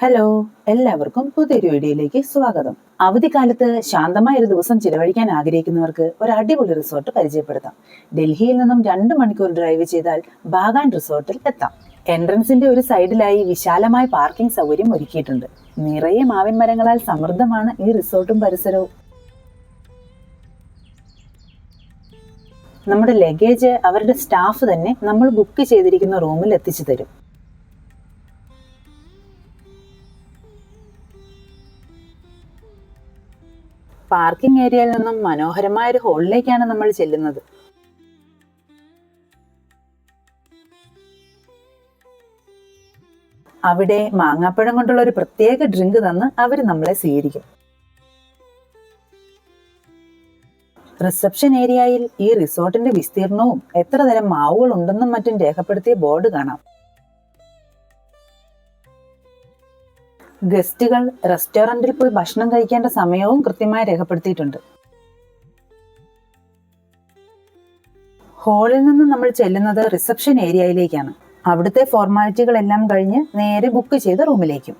Hello, എല്ലാവർക്കും പുതിയൊരു വീഡിയോയിലേക്ക് സ്വാഗതം. അവധിക്കാലത്ത് ശാന്തമായ ഒരു ദിവസം ചിലവഴിക്കാൻ ആഗ്രഹിക്കുന്നവർക്ക് ഒരു അടിപൊളി റിസോർട്ട് പരിചയപ്പെടുത്താം. ഡൽഹിയിൽ നിന്നും 2 മണിക്കൂർ ഡ്രൈവ് ചെയ്താൽ ബാഗാൻ റിസോർട്ടിൽ എത്താം. എൻട്രൻസിന്റെ ഒരു സൈഡിലായി വിശാലമായ പാർക്കിംഗ് സൗകര്യം ഒരുക്കിയിട്ടുണ്ട്. നിറയെ മാവിൻ മരങ്ങളാൽ സമൃദ്ധമാണ് ഈ റിസോർട്ടും പരിസരവും. നമ്മുടെ ലഗേജ് അവരുടെ സ്റ്റാഫ് തന്നെ നമ്മൾ ബുക്ക് ചെയ്തിരിക്കുന്ന റൂമിൽ എത്തിച്ചു തരും. പാർക്കിംഗ് ഏരിയയിൽ നിന്നും മനോഹരമായ ഒരു ഹാളിലേക്കാണ് നമ്മൾ ചെല്ലുന്നത്. അവിടെ മാങ്ങാപ്പഴം കൊണ്ടുള്ള ഒരു പ്രത്യേക ഡ്രിങ്ക് തന്ന് അവർ നമ്മളെ സ്വീകരിക്കും. റിസപ്ഷൻ ഏരിയയിൽ ഈ റിസോർട്ടിന്റെ വിസ്തീർണവും എത്ര തരം മാവുകൾ ഉണ്ടെന്നും മറ്റും രേഖപ്പെടുത്തിയ ബോർഡ് കാണാം. ഗസ്റ്റുകൾ റെസ്റ്റോറന്റിൽ പോയി ഭക്ഷണം കഴിക്കേണ്ട സമയവും കൃത്യമായി രേഖപ്പെടുത്തിയിട്ടുണ്ട്. ഹാളിൽ നിന്ന് നമ്മൾ ചെല്ലുന്നത് റിസപ്ഷൻ ഏരിയയിലേക്കാണ്. അവിടുത്തെ ഫോർമാലിറ്റികളെല്ലാം കഴിഞ്ഞ് നേരെ ബുക്ക് ചെയ്ത റൂമിലേക്കും.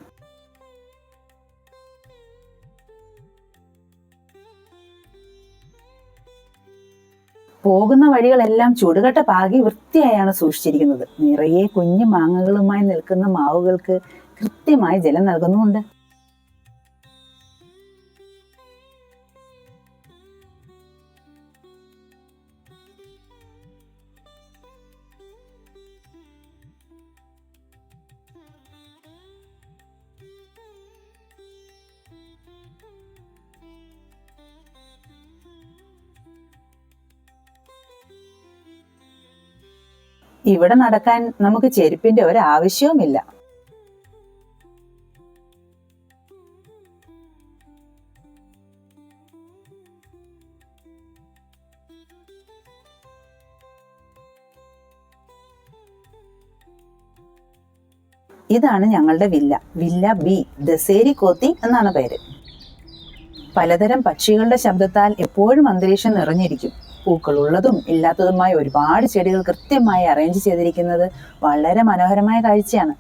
പോകുന്ന വഴികളെല്ലാം ചുടുകട്ട പാകി വൃത്തിയായാണ് സൂക്ഷിച്ചിരിക്കുന്നത്. നിറയെ കുഞ്ഞു മാങ്ങകളുമായി നിൽക്കുന്ന മാവുകൾക്ക് കൃത്യമായി ജലം നൽകുന്നുമുണ്ട്. ഇവിടെ നടക്കാൻ നമുക്ക് ചെരുപ്പിന്റെ ഒരാവശ്യവുമില്ല. ഇതാണ് ഞങ്ങളുടെ വില്ല. വില്ല ബി, ദസേരി കോത്തി എന്നാണ് പേര്. പലതരം പക്ഷികളുടെ ശബ്ദത്താൽ എപ്പോഴും അന്തരീക്ഷം നിറഞ്ഞിരിക്കും. പൂക്കളുള്ളതും ഇല്ലാത്തതുമായ ഒരുപാട് ചെടികൾ കൃത്യമായി അറേഞ്ച് ചെയ്തിരിക്കുന്നത് വളരെ മനോഹരമായ കാഴ്ചയാണ്.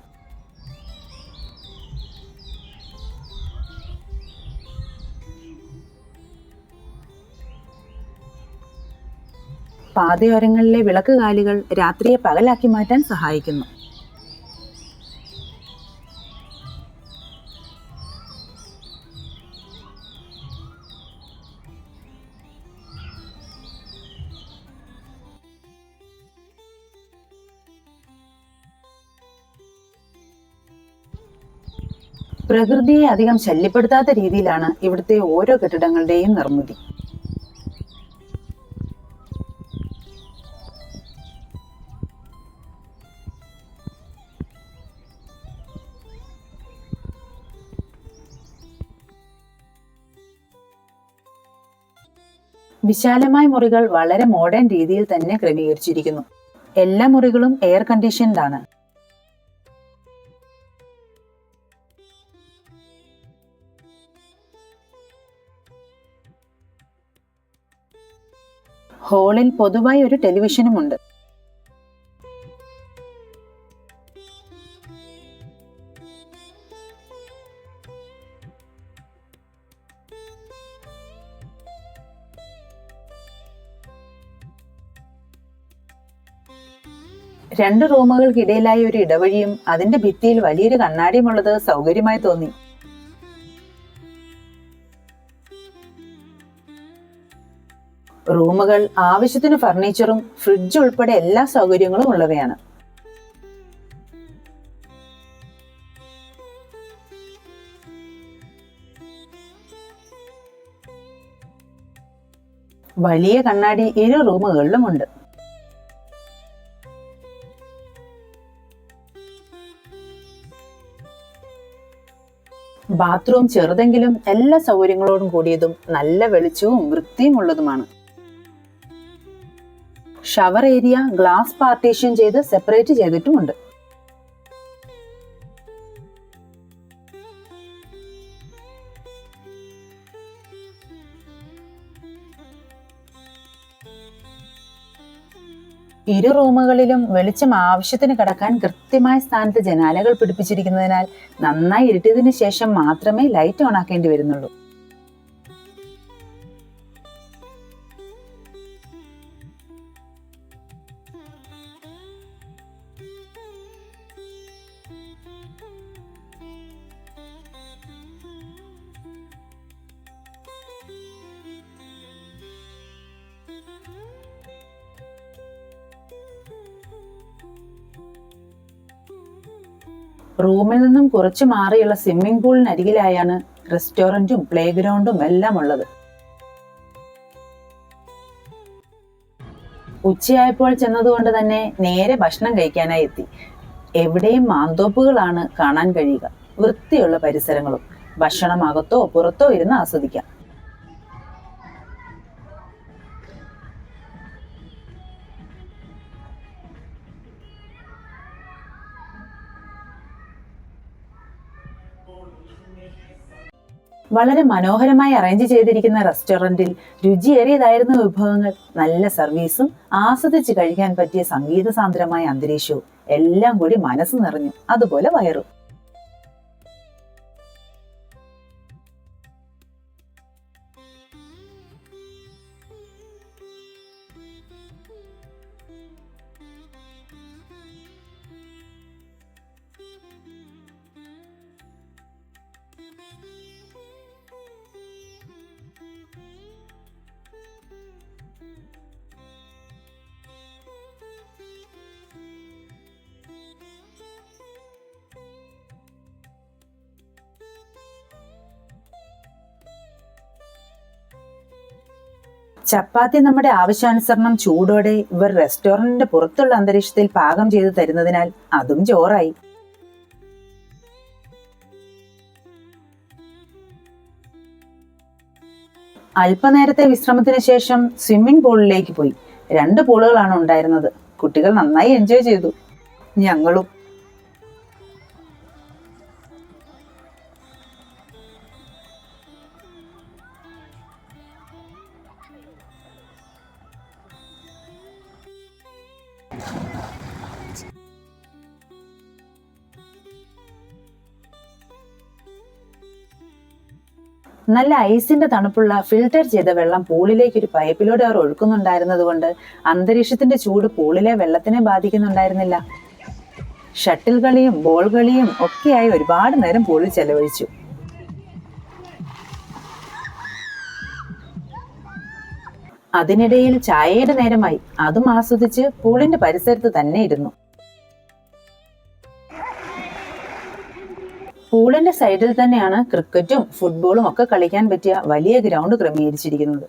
പാതയോരങ്ങളിലെ വിളക്കുകാലുകൾ രാത്രിയെ പകലാക്കി മാറ്റാൻ സഹായിക്കുന്നു. പ്രകൃതിയെ അധികം ശല്യപ്പെടുത്താത്ത രീതിയിലാണ് ഇവിടുത്തെ ഓരോ കെട്ടിടങ്ങളുടെയും നിർമ്മിതി. വിശാലമായ മുറികൾ വളരെ മോഡേൺ രീതിയിൽ തന്നെ ക്രമീകരിച്ചിരിക്കുന്നു. എല്ലാ മുറികളും എയർ കണ്ടീഷൻഡ് ആണ്. ഹാളിൽ പൊതുവായി ഒരു ടെലിവിഷനും ഉണ്ട്. രണ്ട് റൂമുകൾക്കിടയിലായി ഒരു ഇടവഴിയും അതിന്റെ ഭിത്തിയിൽ വലിയൊരു കണ്ണാടിയും ഉള്ളത് സൗകര്യമായി തോന്നി. റൂമുകൾ ആവശ്യത്തിന് ഫർണിച്ചറും ഫ്രിഡ്ജ് ഉൾപ്പെടെ എല്ലാ സൗകര്യങ്ങളും ഉള്ളവയാണ്. വലിയ കണ്ണാടി ഇരു റൂമുകളിലും ഉണ്ട്. ബാത്റൂം ചെറുതെങ്കിലും എല്ലാ സൗകര്യങ്ങളോടും കൂടിയതും നല്ല വെളിച്ചവും വൃത്തിയും ഉള്ളതുമാണ്. ഷവർ ഏരിയ ഗ്ലാസ് പാർട്ടീഷൻ ചെയ്ത് സെപ്പറേറ്റ് ചെയ്തിട്ടുമുണ്ട്. ഇരു റൂമുകളിലും വെളിച്ചം ആവശ്യത്തിന് കടക്കാൻ കൃത്യമായ സ്ഥാനത്ത് ജനാലകൾ പിടിപ്പിച്ചിരിക്കുന്നതിനാൽ നന്നായി ഇരുട്ടിയതിനു ശേഷം മാത്രമേ ലൈറ്റ് ഓൺ ആക്കേണ്ടി വരുന്നുള്ളൂ. റൂമിൽ നിന്നും കുറച്ചു മാറിയുള്ള സ്വിമ്മിംഗ് പൂളിനരികിലായാണ് റെസ്റ്റോറന്റും പ്ലേ ഗ്രൗണ്ടും എല്ലാം ഉള്ളത്. ഉച്ചയായപ്പോൾ ചെന്നതുകൊണ്ട് തന്നെ നേരെ ഭക്ഷണം കഴിക്കാനായി എത്തി. എവിടെയും മാന്തോപ്പുകളാണ് കാണാൻ കഴിയുക. വൃത്തിയുള്ള പരിസരങ്ങളും. ഭക്ഷണം അകത്തോ പുറത്തോ ഇരുന്ന് ആസ്വദിക്കാം. വളരെ മനോഹരമായി അറേഞ്ച് ചെയ്തിരിക്കുന്ന റെസ്റ്റോറന്റിൽ രുചിയേറിയതായിരുന്ന വിഭവങ്ങൾ, നല്ല സർവീസും ആസ്വദിച്ച് കഴിക്കാൻ പറ്റിയ സംഗീത സാന്ദ്രമായ അന്തരീക്ഷവും എല്ലാം കൂടി മനസ്സ് നിറഞ്ഞു, അതുപോലെ വയറും. ചപ്പാത്തി നമ്മുടെ ആവശ്യാനുസരണം ചൂടോടെ ഇവർ റെസ്റ്റോറന്റിന്റെ പുറത്തുള്ള അന്തരീക്ഷത്തിൽ പാകം ചെയ്ത് തരുന്നതിനാൽ അതും ചോറായി. അല്പനേരത്തെ വിശ്രമത്തിന് ശേഷം സ്വിമ്മിംഗ് പൂളിലേക്ക് പോയി. 2 പൂളുകളാണ് ഉണ്ടായിരുന്നത്. കുട്ടികൾ നന്നായി എൻജോയ് ചെയ്തു, ഞങ്ങളും. നല്ല ഐസിന്റെ തണുപ്പുള്ള ഫിൽറ്റർ ചെയ്ത വെള്ളം പൂളിലേക്ക് ഒരു പൈപ്പിലൂടെ അവർ ഒഴുക്കുന്നുണ്ടായിരുന്നത് കൊണ്ട് അന്തരീക്ഷത്തിന്റെ ചൂട് പൂളിലെ വെള്ളത്തിനെ ബാധിക്കുന്നുണ്ടായിരുന്നില്ല. ഷട്ടിൽ കളിയും ബോൾ കളിയും ഒക്കെയായി ഒരുപാട് നേരം പൂളിൽ ചെലവഴിച്ചു. അതിനിടയിൽ ചായയുടെ നേരമായി. അതും ആസ്വദിച്ച് പൂളിന്റെ പരിസരത്ത് തന്നെ ഇരുന്നു. പൂളിന്റെ സൈഡിൽ തന്നെയാണ് ക്രിക്കറ്റും ഫുട്ബോളും ഒക്കെ കളിക്കാൻ പറ്റിയ വലിയ ഗ്രൗണ്ട് ക്രമീകരിച്ചിരിക്കുന്നത്.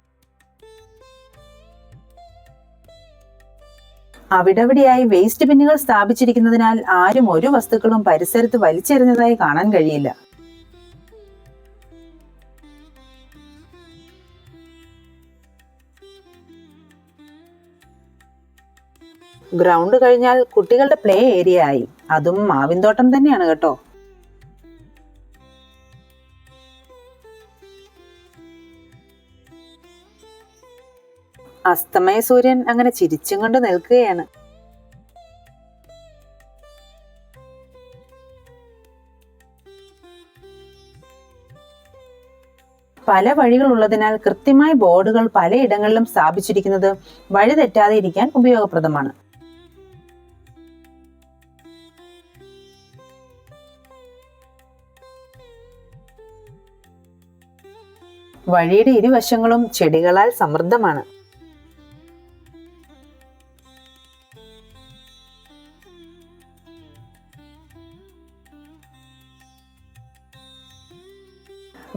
അവിടെവിടെയായി വേസ്റ്റ് ബിന്നുകൾ സ്ഥാപിച്ചിരിക്കുന്നതിനാൽ ആരും ഒരു വസ്തുക്കളും പരിസരത്ത് വലിച്ചെറിഞ്ഞതായി കാണാൻ കഴിയില്ല. ഗ്രൗണ്ട് കഴിഞ്ഞാൽ കുട്ടികളുടെ പ്ലേ ഏരിയ ആയി. അതും മാവിൻതോട്ടം തന്നെയാണ് കേട്ടോ. അസ്തമയ സൂര്യൻ അങ്ങനെ ചിരിച്ചും കൊണ്ട് നിൽക്കുകയാണ്. പല വഴികൾ ഉള്ളതിനാൽ കൃത്യമായ ബോർഡുകൾ പലയിടങ്ങളിലും സ്ഥാപിച്ചിരിക്കുന്നത് വഴി തെറ്റാതെ ഇരിക്കാൻ ഉപയോഗപ്രദമാണ്. വഴിയുടെ ഇരുവശങ്ങളും ചെടികളാൽ സമൃദ്ധമാണ്.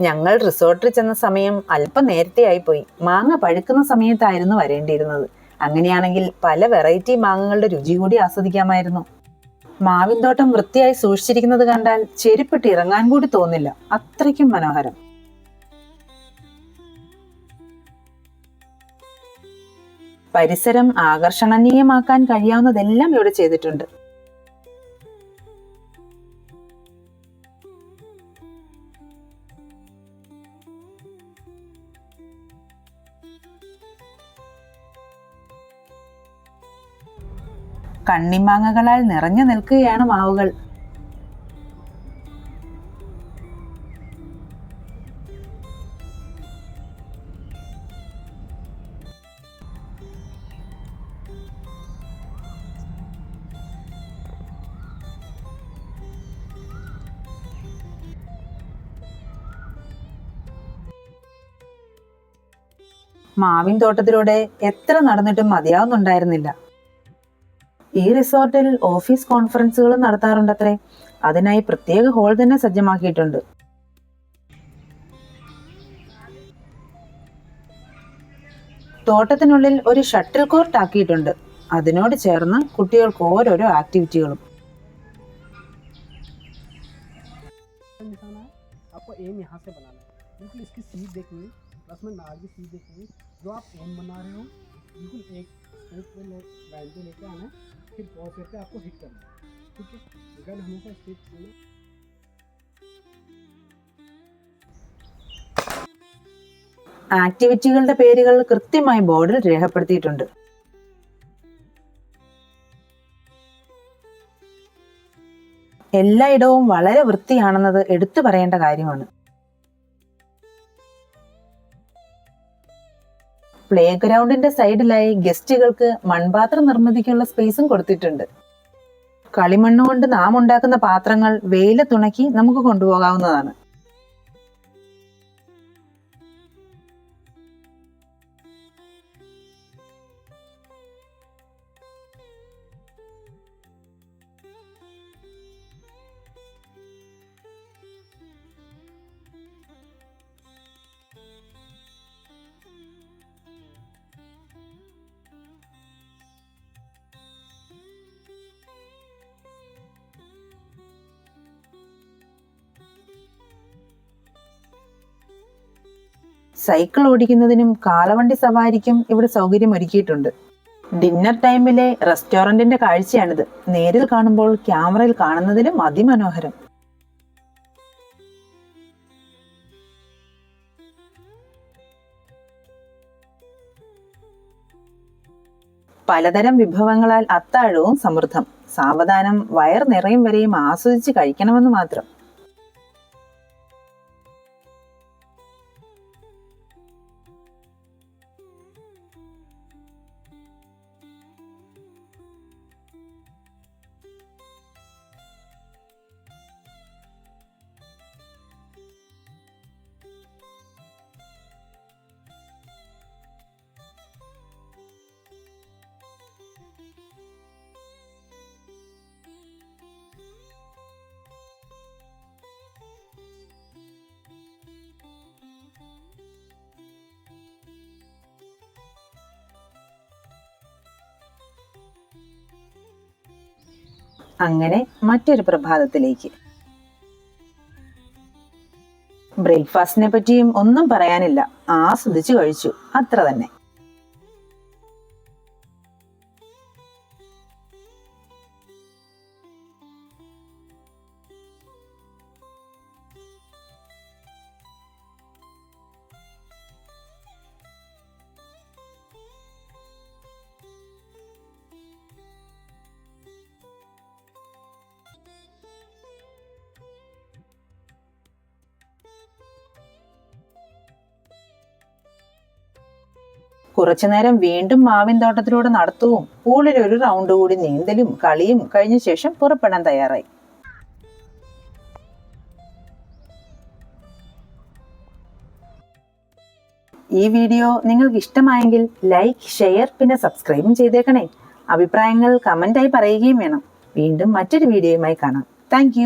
ഞങ്ങൾ റിസോർട്ടിൽ ചെന്ന സമയം അല്പം നേരത്തെ ആയിപ്പോയി. മാങ്ങ പഴുക്കുന്ന സമയത്തായിരുന്നു വരേണ്ടിയിരുന്നത്. അങ്ങനെയാണെങ്കിൽ പല വെറൈറ്റി മാങ്ങകളുടെ രുചി കൂടി ആസ്വദിക്കാമായിരുന്നു. മാവിൻതോട്ടം വൃത്തിയായി സൂക്ഷിച്ചിരിക്കുന്നത് കണ്ടാൽ ചെരുപ്പിട്ട് ഇറങ്ങാൻ കൂടി തോന്നില്ല, അത്രയ്ക്കും മനോഹരം. പരിസരം ആകർഷണീയമാക്കാൻ കഴിയാവുന്നതെല്ലാം ഇവിടെ ചെയ്തിട്ടുണ്ട്. കണ്ണിമാങ്ങകളാൽ നിറഞ്ഞു നിൽക്കുകയാണ് മാവുകൾ. മാവിൻ തോട്ടത്തിലൂടെ എത്ര നടന്നിട്ടും മതിയാവുന്നുണ്ടായിരുന്നില്ല. ഈ റിസോർട്ടിൽ ഓഫീസ് കോൺഫറൻസുകളും നടത്താറുണ്ടത്രേ. അതിനായി പ്രത്യേക ഹോൾ തന്നെ സജ്ജമാക്കിയിട്ടുണ്ട്. തോട്ടത്തിനുള്ളിൽ ഒരു ഷട്ടിൽ കോർട്ട് ആക്കിയിട്ടുണ്ട്. അതിനോട് ചേർന്ന് കുട്ടികൾക്ക് ഓരോരോ ആക്ടിവിറ്റികളും. प्लस में नाल की चीज़ देखेंगे जो आप एम बना रहे हो, बिल्कुल एक स्ट्रेट पे लाइन पे लेके आना है, फिर पॉज करके आपको हिट करना है, ठीक है। गन हमेशा स्ट्रेट करना। ആക്ടിവിറ്റികളുടെ പേരുകൾ കൃത്യമായി ബോർഡിൽ രേഖപ്പെടുത്തിയിട്ടുണ്ട്. എല്ലായിടവും വളരെ വൃത്തിയാണെന്നത് എടുത്തു പറയേണ്ട കാര്യമാണ്. പ്ലേ ഗ്രൗണ്ടിന്റെ സൈഡിലായി ഗസ്റ്റുകൾക്ക് മൺപാത്രം നിർമ്മിതിക്കുള്ള സ്പേസും കൊടുത്തിട്ടുണ്ട്. കളിമണ്ണ് കൊണ്ട് നാം ഉണ്ടാക്കുന്ന പാത്രങ്ങൾ വെയിലത്തുണക്കി നമുക്ക് കൊണ്ടുപോകാവുന്നതാണ്. സൈക്കിൾ ഓടിക്കുന്നതിനും കാളവണ്ടി സവാരിക്കും ഇവിടെ സൗകര്യം ഒരുക്കിയിട്ടുണ്ട്. ഡിന്നർ ടൈമിലെ റെസ്റ്റോറന്റിന്റെ കാഴ്ചയാണിത്. നേരിൽ കാണുമ്പോൾ ക്യാമറയിൽ കാണുന്നതിലും അതിമനോഹരം. പലതരം വിഭവങ്ങളാൽ അത്താഴവും സമൃദ്ധം. സാവധാനം വയർ നിറയും വരെയും ആസ്വദിച്ച് കഴിക്കണമെന്ന് മാത്രം. അങ്ങനെ മറ്റൊരു പ്രഭാതത്തിലേക്ക്. ബ്രേക്ക്ഫാസ്റ്റിനെ പറ്റിയും ഒന്നും പറയാനില്ല. ആസ്വദിച്ചു കഴിച്ചു, അത്ര തന്നെ. കുറച്ചുനേരം വീണ്ടും മാവിൻ തോട്ടത്തിലൂടെ നടത്തവും പൂളിൽ ഒരു റൗണ്ട് കൂടി നീന്തലും കളിയും കഴിഞ്ഞ ശേഷം പുറപ്പെടാൻ തയ്യാറായി. ഈ വീഡിയോ നിങ്ങൾക്ക് ഇഷ്ടമായെങ്കിൽ ലൈക്ക്, ഷെയർ, പിന്നെ സബ്സ്ക്രൈബും ചെയ്തേക്കണേ. അഭിപ്രായങ്ങൾ കമന്റായി പറയുകയും വേണം. വീണ്ടും മറ്റൊരു വീഡിയോയുമായി കാണാം. താങ്ക്